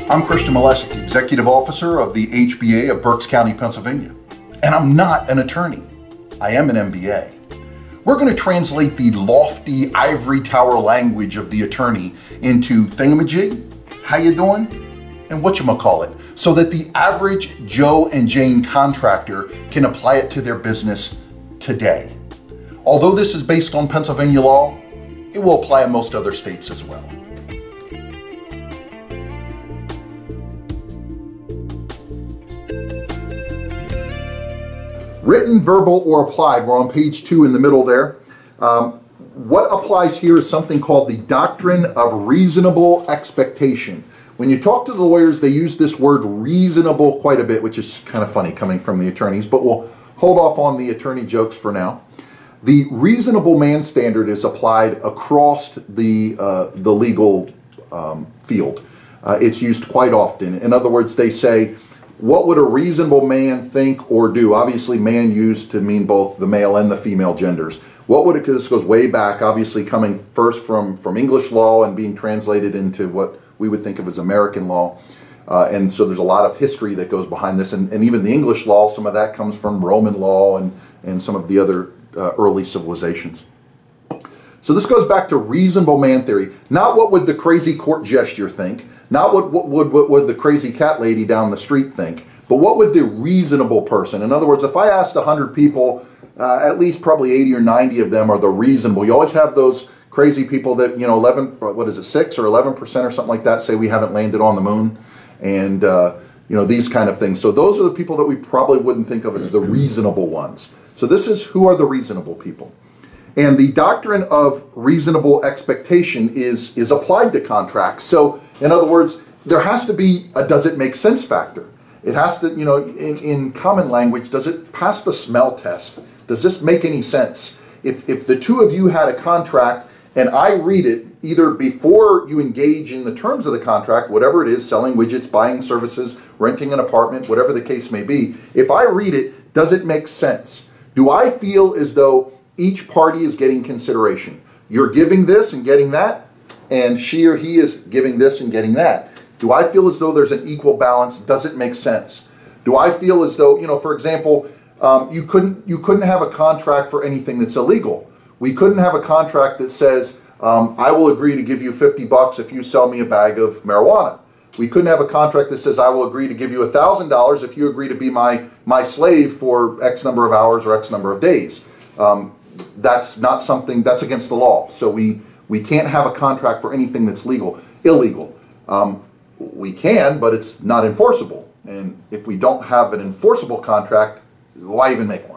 I'm Christian Malesic, Executive Officer of the HBA of Berks County, Pennsylvania. And I'm not an attorney. I am an MBA. We're going to translate the lofty ivory tower language of the attorney into thingamajig, how you doing, and whatchamacallit, so that the average Joe and Jane contractor can apply it to their business today. Although this is based on Pennsylvania law, it will apply in most other states as well. Written, verbal, or applied. We're on page 2 in the middle there. What applies here is something called the Doctrine of Reasonable Expectation. When you talk to the lawyers, they use this word reasonable quite a bit, which is kind of funny coming from the attorneys, but we'll hold off on the attorney jokes for now. The reasonable man standard is applied across the legal field. It's used quite often. In other words, they say, what would a reasonable man think or do? Obviously, man used to mean both the male and the female genders. What would it, because this goes way back, obviously coming first from English law and being translated into what we would think of as American law. And so there's a lot of history that goes behind this. And even the English law, some of that comes from Roman law and some of the other early civilizations. So this goes back to reasonable man theory. Not what would the crazy court gesture think, not what would the crazy cat lady down the street think, but what would the reasonable person? In other words, if I asked 100 people, at least probably 80 or 90 of them are the reasonable. You always have those crazy people that, 6 or 11% or something like that say we haven't landed on the moon, and these kind of things. So those are the people that we probably wouldn't think of as the reasonable ones. So this is who are the reasonable people. And the doctrine of reasonable expectation is applied to contracts. So, in other words, there has to be a does it make sense factor. It has to, in common language, does it pass the smell test? Does this make any sense? If the two of you had a contract and I read it, either before you engage in the terms of the contract, whatever it is, selling widgets, buying services, renting an apartment, whatever the case may be, if I read it, does it make sense? Do I feel as though each party is getting consideration? You're giving this and getting that, and she or he is giving this and getting that. Do I feel as though there's an equal balance? Does it make sense? Do I feel as though, for example, you couldn't have a contract for anything that's illegal. We couldn't have a contract that says, I will agree to give you $50 if you sell me a bag of marijuana. We couldn't have a contract that says I will agree to give you $1,000 if you agree to be my slave for X number of hours or X number of days. That's not something, that's against the law. So we can't have a contract for anything that's illegal. We can, but it's not enforceable. And if we don't have an enforceable contract, why even make one?